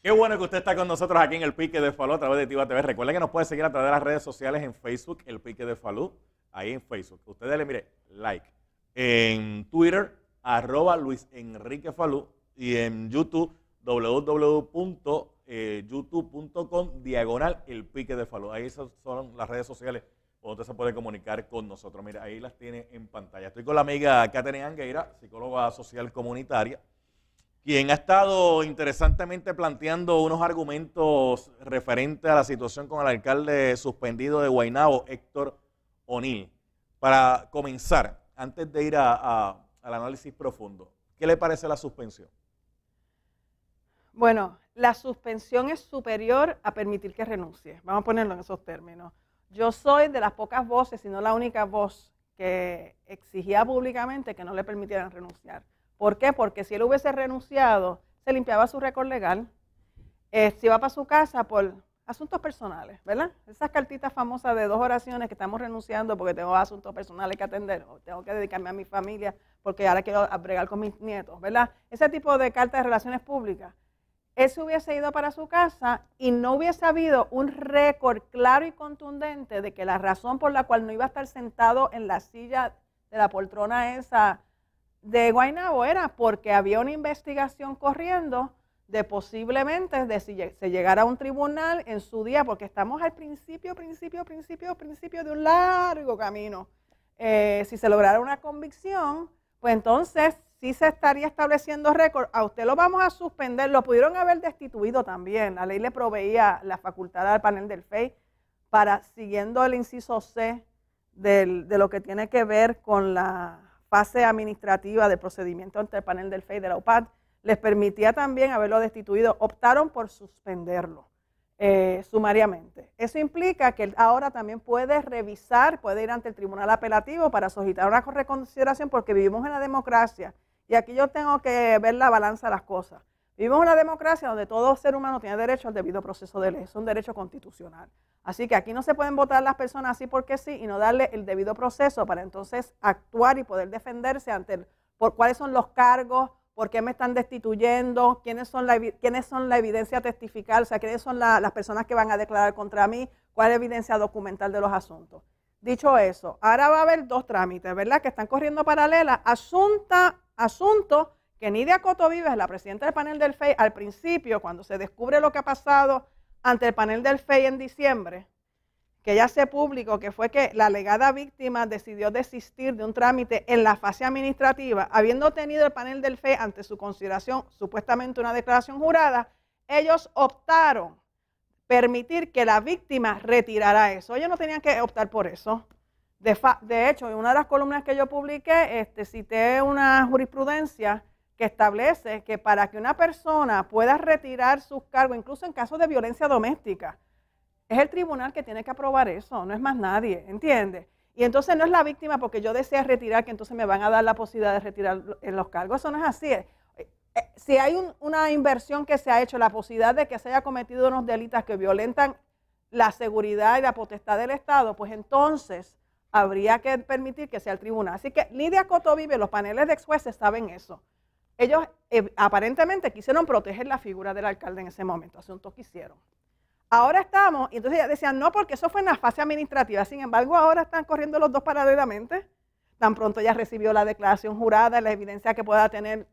Qué bueno que usted está con nosotros aquí en El Pique de Falú a través de Tiva TV. Recuerden que nos puede seguir a través de las redes sociales en Facebook, El Pique de Falú, ahí en Facebook. Usted dele, mire, like. En Twitter, @Luis Enrique Falú, y en YouTube, www.youtube.com/El Pique de Falú. Ahí son las redes sociales donde usted se puede comunicar con nosotros. Mira, ahí las tiene en pantalla. Estoy con la amiga Catherine Angueira, psicóloga social comunitaria, quien ha estado interesantemente planteando unos argumentos referentes a la situación con el alcalde suspendido de Guaynabo, Héctor O'Neill. Para comenzar, antes de ir al análisis profundo, ¿qué le parece la suspensión? Bueno, la suspensión es superior a permitir que renuncie. Vamos a ponerlo en esos términos. Yo soy de las pocas voces, si no la única voz, que exigía públicamente que no le permitieran renunciar. ¿Por qué? Porque si él hubiese renunciado, se limpiaba su récord legal, se iba para su casa por asuntos personales, ¿verdad? Esas cartitas famosas de 2 oraciones que estamos renunciando porque tengo asuntos personales que atender, o tengo que dedicarme a mi familia porque ahora quiero bregar con mis nietos, ¿verdad? Ese tipo de cartas de relaciones públicas. Él se hubiese ido para su casa y no hubiese habido un récord claro y contundente de que la razón por la cual no iba a estar sentado en la silla de la poltrona esa de Guaynabo era porque había una investigación corriendo de posiblemente de si se llegara a un tribunal en su día, porque estamos al principio de un largo camino. Si se lograra una convicción, pues entonces sí se estaría estableciendo récord. A usted lo vamos a suspender, lo pudieron haber destituido también. La ley le proveía la facultad al panel del FEI para, siguiendo el inciso C de lo que tiene que ver con la fase administrativa del procedimiento ante el panel del FEI de la UPAD, les permitía también haberlo destituido. Optaron por suspenderlo sumariamente. Eso implica que él ahora también puede revisar, puede ir ante el tribunal apelativo para solicitar una reconsideración, porque vivimos en la democracia y aquí yo tengo que ver la balanza de las cosas. Vivimos en una democracia donde todo ser humano tiene derecho al debido proceso de ley, es un derecho constitucional. Así que aquí no se pueden votar las personas así porque sí y no darle el debido proceso para entonces actuar y poder defenderse ante por cuáles son los cargos, por qué me están destituyendo, quiénes son la evidencia testifical, o sea, quiénes son las personas que van a declarar contra mí, cuál es la evidencia documental de los asuntos. Dicho eso, ahora va a haber 2 trámites, ¿verdad?, que están corriendo paralelas. Asunto que Nidia Coto Vives, la presidenta del panel del FEI, al principio, cuando se descubre lo que ha pasado ante el panel del FEI en diciembre, que ya se publicó que fue que la alegada víctima decidió desistir de un trámite en la fase administrativa, habiendo tenido el panel del FEI ante su consideración supuestamente una declaración jurada, ellos optaron permitir que la víctima retirara eso. Ellos no tenían que optar por eso. De hecho, en una de las columnas que yo publiqué, cité una jurisprudencia que establece que para que una persona pueda retirar sus cargos, incluso en casos de violencia doméstica, es el tribunal que tiene que aprobar eso, no es más nadie, ¿entiendes? Y entonces no es la víctima porque yo deseo retirar, que entonces me van a dar la posibilidad de retirar los cargos. Eso no es así. Si hay una inversión que se ha hecho, la posibilidad de que se haya cometido unos delitos que violentan la seguridad y la potestad del Estado, pues entonces habría que permitir que sea el tribunal. Así que Nidia Coto Vives, los paneles de ex jueces saben eso. Ellos aparentemente quisieron proteger la figura del alcalde en ese momento, asunto que hicieron. Ahora estamos, y entonces decían, no, porque eso fue en la fase administrativa. Sin embargo, ahora están corriendo los 2 paralelamente. Tan pronto ya recibió la declaración jurada, la evidencia que pueda tener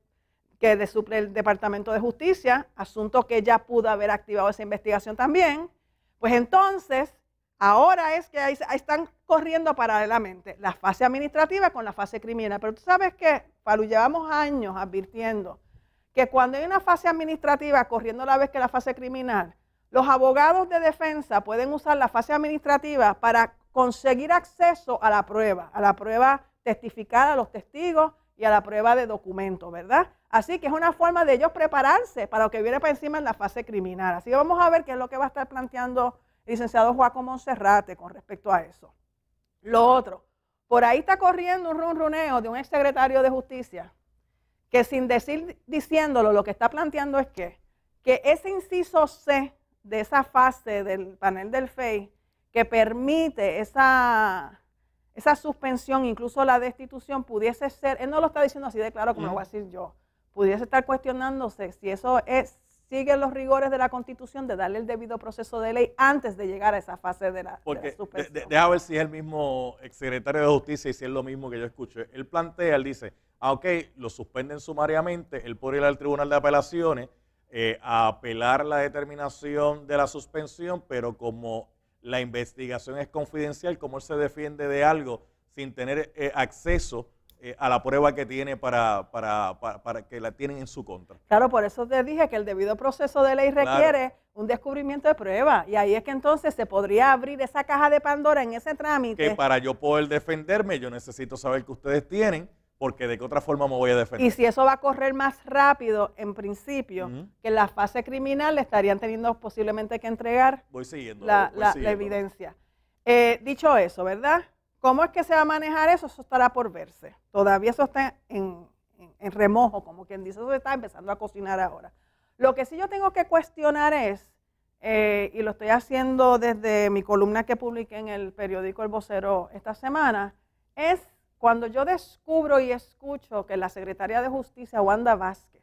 que le suple el Departamento de Justicia, asunto que ya pudo haber activado esa investigación también. Pues entonces, ahora es que ahí están corriendo paralelamente la fase administrativa con la fase criminal. Pero tú sabes que, Falú, llevamos años advirtiendo que cuando hay una fase administrativa corriendo a la vez que la fase criminal, los abogados de defensa pueden usar la fase administrativa para conseguir acceso a la prueba testificada, a los testigos y a la prueba de documentos, ¿verdad? Así que es una forma de ellos prepararse para lo que viene para encima en la fase criminal. Así que vamos a ver qué es lo que va a estar planteando el licenciado Joaco Monserrate con respecto a eso. Lo otro, por ahí está corriendo un runruneo de un exsecretario de Justicia que sin diciéndolo, lo que está planteando es que ese inciso C de esa fase del panel del FEI que permite esa suspensión, incluso la destitución, pudiese ser, él no lo está diciendo así de claro como lo voy a decir yo, pudiese estar cuestionándose si eso siguen los rigores de la Constitución de darle el debido proceso de ley antes de llegar a esa fase de la suspensión. Deja ver si es el mismo exsecretario de Justicia y si es lo mismo que yo escuché. Él plantea, él dice, ok, lo suspenden sumariamente, él puede ir al Tribunal de Apelaciones a apelar la determinación de la suspensión, pero como la investigación es confidencial, como él se defiende de algo sin tener acceso a la prueba que tiene para que la tienen en su contra. Claro, por eso te dije que el debido proceso de ley requiere un descubrimiento de prueba, y ahí es que entonces se podría abrir esa caja de Pandora en ese trámite. Que para yo poder defenderme, yo necesito saber que ustedes tienen, porque de qué otra forma me voy a defender. Y si eso va a correr más rápido, en principio, que en la fase criminal le estarían teniendo posiblemente que entregar la evidencia. Dicho eso, ¿verdad? ¿Cómo es que se va a manejar eso? Eso estará por verse. Todavía eso está en remojo, como quien dice, eso se está empezando a cocinar ahora. Lo que sí yo tengo que cuestionar es, y lo estoy haciendo desde mi columna que publiqué en el periódico El Vocero esta semana, es cuando yo descubro y escucho que la secretaria de Justicia, Wanda Vázquez,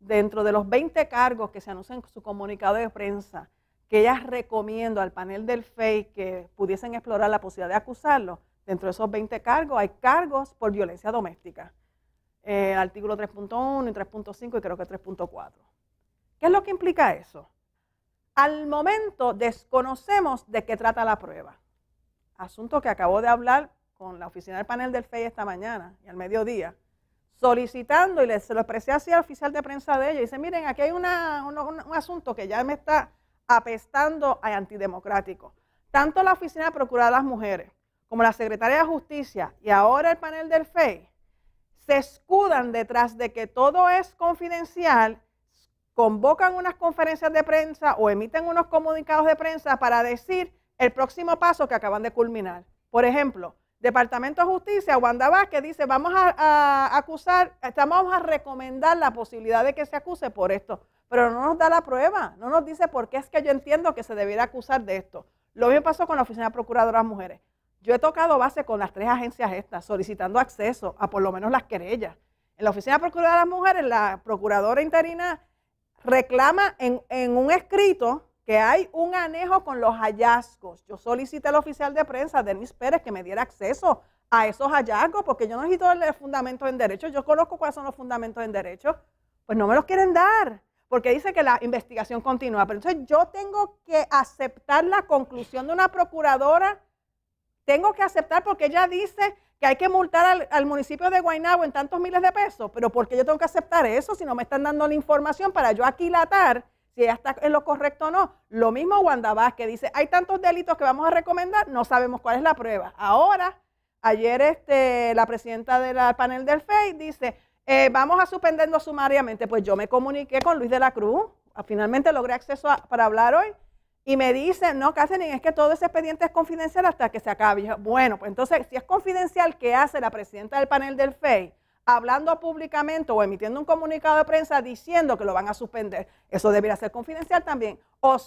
dentro de los 20 cargos que se anuncian en su comunicado de prensa, que ella recomienda al panel del FEI que pudiesen explorar la posibilidad de acusarlo, dentro de esos 20 cargos hay cargos por violencia doméstica. Artículo 3.1 y 3.5 y creo que 3.4. ¿Qué es lo que implica eso? Al momento desconocemos de qué trata la prueba. Asunto que acabo de hablar con la oficina del panel del FEI esta mañana y al mediodía, solicitando, y se lo expresé así al oficial de prensa de ella, y dice, miren, aquí hay un asunto que ya me está apestando a antidemocrático. Tanto la oficina de Procuraduría de las Mujeres como la Secretaría de Justicia y ahora el panel del FEI se escudan detrás de que todo es confidencial, convocan unas conferencias de prensa o emiten unos comunicados de prensa para decir el próximo paso que acaban de culminar. Por ejemplo, Departamento de Justicia, Wanda Vázquez dice, vamos a acusar, vamos a recomendar la posibilidad de que se acuse por esto, pero no nos da la prueba, no nos dice por qué es que yo entiendo que se debiera acusar de esto. Lo mismo pasó con la Oficina de Procuradora de las Mujeres. Yo he tocado base con las 3 agencias estas, solicitando acceso a por lo menos las querellas. En la Oficina de Procuradora de las Mujeres, la Procuradora interina reclama en un escrito que hay un anejo con los hallazgos. Yo solicité al oficial de prensa, Denis Pérez, que me diera acceso a esos hallazgos, porque yo no necesito el fundamento en derecho, yo conozco cuáles son los fundamentos en derecho, pues no me los quieren dar, porque dice que la investigación continúa. Pero entonces yo tengo que aceptar la conclusión de una procuradora, tengo que aceptar porque ella dice que hay que multar al municipio de Guaynabo en tantos miles de pesos, pero ¿por qué yo tengo que aceptar eso si no me están dando la información para yo aquilatar si ella está en lo correcto o no? Lo mismo Wanda Vázquez dice, hay tantos delitos que vamos a recomendar, no sabemos cuál es la prueba. Ahora, ayer la presidenta del panel del FEI dice, vamos a suspenderlo sumariamente. Pues yo me comuniqué con Luis de la Cruz, finalmente logré acceso para hablar hoy, y me dice, no, Catherine, es que todo ese expediente es confidencial hasta que se acabe. Y yo, bueno, pues entonces, si es confidencial, ¿qué hace la presidenta del panel del FEI? Hablando públicamente o emitiendo un comunicado de prensa diciendo que lo van a suspender. Eso debería ser confidencial también,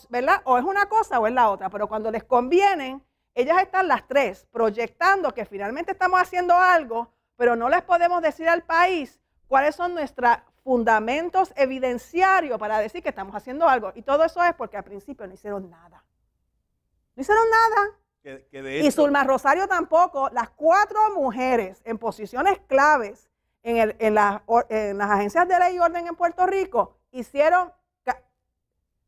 ¿verdad? O es una cosa o es la otra, pero cuando les convienen, ellas están las 3 proyectando que finalmente estamos haciendo algo, pero no les podemos decir al país cuáles son nuestros fundamentos evidenciarios para decir que estamos haciendo algo. Y todo eso es porque al principio no hicieron nada. No hicieron nada. Que de hecho, y Zulma Rosario tampoco. Las 4 mujeres en posiciones claves en las agencias de ley y orden en Puerto Rico hicieron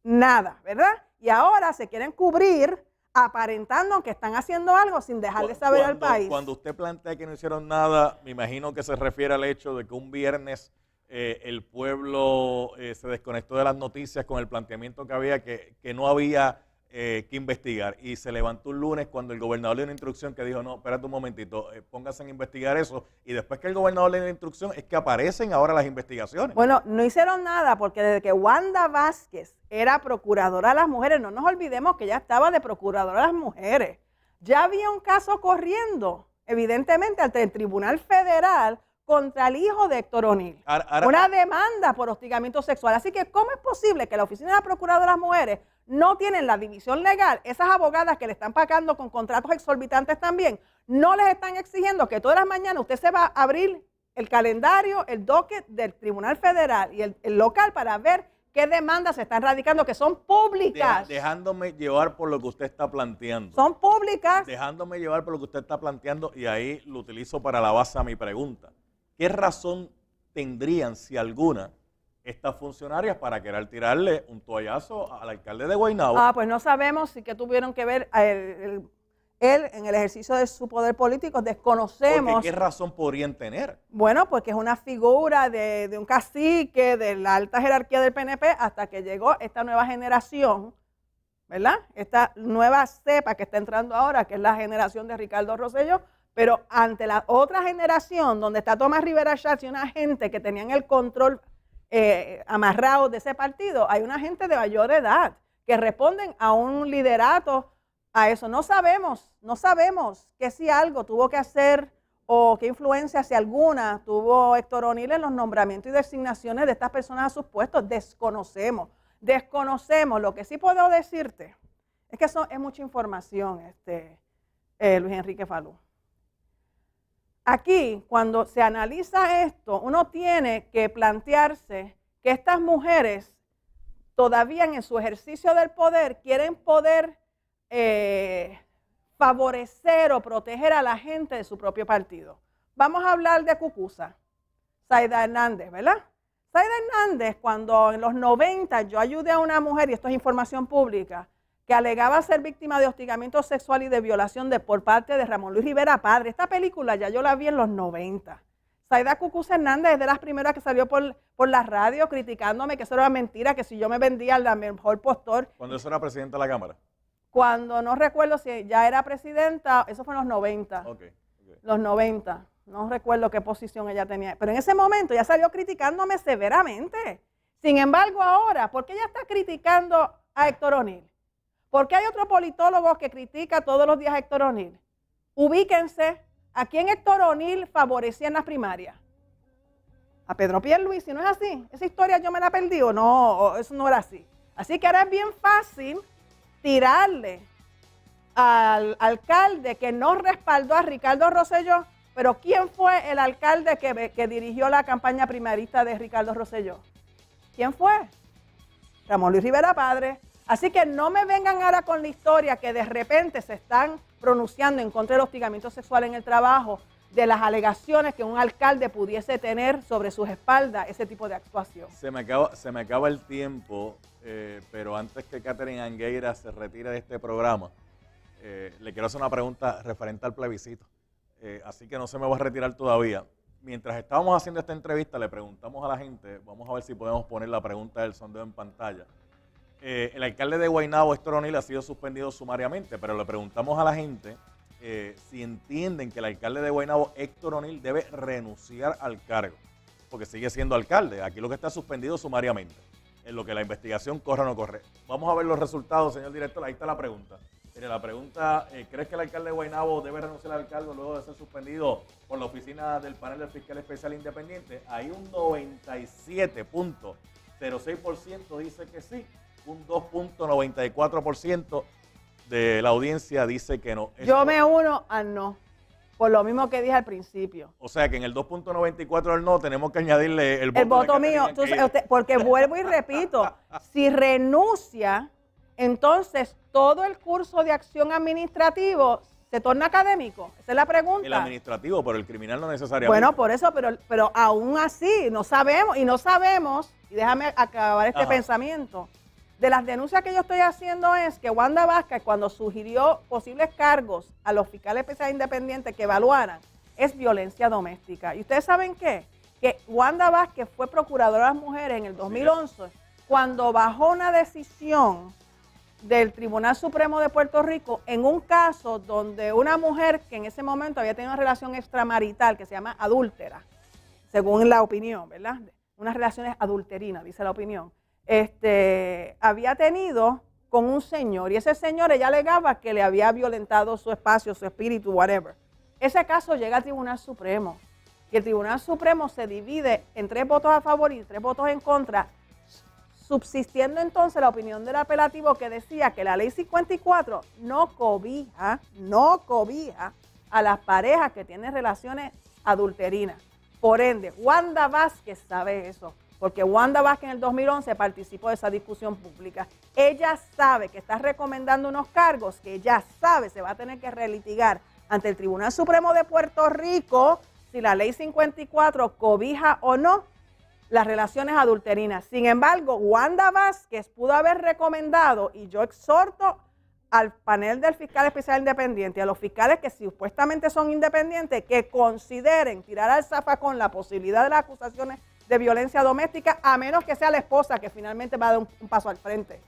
nada, ¿verdad? Y ahora se quieren cubrir aparentando que están haciendo algo sin dejarle saber al país. Cuando usted plantea que no hicieron nada, me imagino que se refiere al hecho de que un viernes el pueblo se desconectó de las noticias con el planteamiento que había que no había que investigar, y se levantó un lunes cuando el gobernador le dio una instrucción que dijo, no, espérate un momentito, póngase a investigar eso, y después que el gobernador le dio la instrucción es que aparecen ahora las investigaciones. Bueno, no hicieron nada porque desde que Wanda Vázquez era procuradora de las mujeres, no nos olvidemos que ella estaba de procuradora de las mujeres, ya había un caso corriendo, evidentemente, ante el Tribunal Federal contra el hijo de Héctor O'Neill, una demanda por hostigamiento sexual. Así que, ¿cómo es posible que la Oficina de la Procuradora de las Mujeres no tienen la división legal? Esas abogadas que le están pagando con contratos exorbitantes también, no les están exigiendo que todas las mañanas usted se va a abrir el calendario, el docket del Tribunal Federal y el local para ver qué demandas se están radicando que son públicas. Dejándome llevar por lo que usted está planteando. Son públicas. Dejándome llevar por lo que usted está planteando, y ahí lo utilizo para la base a mi pregunta. ¿Qué razón tendrían, si alguna, estas funcionarias para querer tirarle un toallazo al alcalde de Guaynabo? Pues no sabemos si que tuvieron que ver él en el ejercicio de su poder político, desconocemos. Porque ¿qué razón podrían tener? Bueno, porque es una figura de un cacique, de la alta jerarquía del PNP, hasta que llegó esta nueva generación, ¿verdad? Esta nueva cepa que está entrando ahora, que es la generación de Ricardo Rosselló, pero ante la otra generación, donde está Tomás Rivera Schatz y una gente que tenían el control amarrado de ese partido, hay una gente de mayor edad que responden a un liderato, a eso. No sabemos que si algo tuvo que hacer o qué influencia, si alguna, tuvo Héctor O'Neill en los nombramientos y designaciones de estas personas a sus puestos. Desconocemos. Lo que sí puedo decirte es que eso es mucha información, Luis Enrique Falú. Aquí, cuando se analiza esto, uno tiene que plantearse que estas mujeres todavía en su ejercicio del poder quieren poder favorecer o proteger a la gente de su propio partido. Vamos a hablar de Cucuza, Zaida Hernández, ¿verdad? Zaida Hernández, cuando en los 90 yo ayudé a una mujer, y esto es información pública, que alegaba ser víctima de hostigamiento sexual y de violación por parte de Ramón Luis Rivera Padre. Esta película ya yo la vi en los 90. Zaida Cucuza Hernández es de las primeras que salió por la radio criticándome que eso era mentira, que si yo me vendía al mejor postor. ¿Cuándo eso era presidenta de la Cámara? Cuando no recuerdo si ya era presidenta, eso fue en los 90. Okay. Los 90. No recuerdo qué posición ella tenía. Pero en ese momento ya salió criticándome severamente. Sin embargo, ahora, ¿por qué ella está criticando a Héctor O'Neill? ¿Por qué hay otro politólogo que critica todos los días a Héctor O'Neill? Ubíquense, ¿a quién Héctor O'Neill favorecía en las primarias? A Pedro Pierluisi, ¿no es así? ¿Esa historia yo me la perdí o no? Eso no era así. Así que ahora es bien fácil tirarle al alcalde que no respaldó a Ricardo Rosselló, pero ¿quién fue el alcalde que dirigió la campaña primarista de Ricardo Rosselló? ¿Quién fue? Ramón Luis Rivera Padre. Así que no me vengan ahora con la historia que de repente se están pronunciando en contra del hostigamiento sexual en el trabajo, de las alegaciones que un alcalde pudiese tener sobre sus espaldas, ese tipo de actuación. Se me acaba el tiempo, pero antes que Catherine Angueira se retire de este programa, le quiero hacer una pregunta referente al plebiscito. Así que no se me va a retirar todavía. Mientras estábamos haciendo esta entrevista, le preguntamos a la gente, vamos a ver si podemos poner la pregunta del sondeo en pantalla. El alcalde de Guaynabo, Héctor O'Neill, ha sido suspendido sumariamente, pero le preguntamos a la gente si entienden que el alcalde de Guaynabo, Héctor O'Neill, debe renunciar al cargo, porque sigue siendo alcalde. Aquí lo que está suspendido sumariamente, en lo que la investigación corre o no corre. Vamos a ver los resultados, señor director. Ahí está la pregunta. Mire, la pregunta, ¿crees que el alcalde de Guaynabo debe renunciar al cargo luego de ser suspendido por la oficina del panel del fiscal especial independiente? Hay un 97.06% dice que sí, un 2.94% de la audiencia dice que no. Yo me uno al no, por lo mismo que dije al principio. O sea que en el 2.94 del no tenemos que añadirle el voto mío, porque vuelvo y repito, si renuncia, entonces todo el curso de acción administrativo se torna académico. Esa es la pregunta. El administrativo, pero el criminal no necesariamente. Bueno, por eso, pero aún así no sabemos, y déjame acabar este pensamiento. De las denuncias que yo estoy haciendo es que Wanda Vázquez, cuando sugirió posibles cargos a los fiscales especiales independientes que evaluaran, es violencia doméstica. ¿Y ustedes saben qué? Que Wanda Vázquez fue procuradora de las mujeres en el 2011, cuando bajó una decisión del Tribunal Supremo de Puerto Rico en un caso donde una mujer que en ese momento había tenido una relación extramarital que se llama adúltera, según la opinión, ¿verdad? Unas relaciones adulterinas, dice la opinión. Había tenido con un señor, y ese señor ella alegaba que le había violentado su espacio, su espíritu, whatever. Ese caso llega al Tribunal Supremo, y el Tribunal Supremo se divide en 3 votos a favor y 3 votos en contra, subsistiendo entonces la opinión del apelativo que decía que la ley 54 no cobija a las parejas que tienen relaciones adulterinas. Por ende, Wanda Vázquez sabe eso. porque Wanda Vázquez en el 2011 participó de esa discusión pública. Ella sabe que está recomendando unos cargos que ella sabe se va a tener que relitigar ante el Tribunal Supremo de Puerto Rico si la Ley 54 cobija o no las relaciones adulterinas. Sin embargo, Wanda Vázquez pudo haber recomendado, y yo exhorto al panel del fiscal especial independiente, a los fiscales que supuestamente son independientes, que consideren tirar al zafacón la posibilidad de las acusaciones de violencia doméstica, a menos que sea la esposa que finalmente va a dar un paso al frente.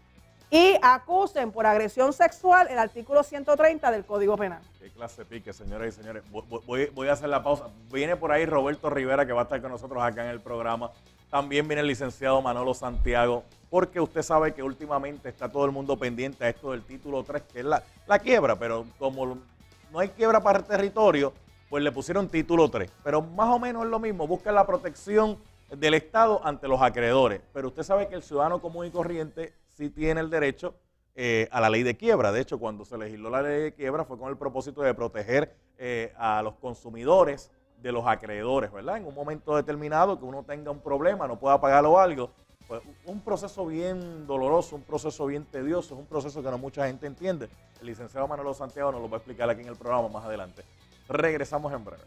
Y acusen por agresión sexual el artículo 130 del Código Penal. Qué clase pique, señoras y señores. Voy a hacer la pausa. Viene por ahí Roberto Rivera, que va a estar con nosotros acá en el programa. También viene el licenciado Manolo Santiago, porque usted sabe que últimamente está todo el mundo pendiente a esto del título 3, que es la quiebra, pero como no hay quiebra para el territorio, pues le pusieron título 3. Pero más o menos es lo mismo, busca la protección del Estado ante los acreedores. Pero usted sabe que el ciudadano común y corriente sí tiene el derecho a la ley de quiebra. De hecho, cuando se legisló la ley de quiebra fue con el propósito de proteger a los consumidores de los acreedores, ¿verdad? En un momento determinado que uno tenga un problema, no pueda pagarlo o algo, pues un proceso bien doloroso, un proceso bien tedioso, es un proceso que no mucha gente entiende. El licenciado Manolo Santiago nos lo va a explicar aquí en el programa más adelante. Regresamos en breve.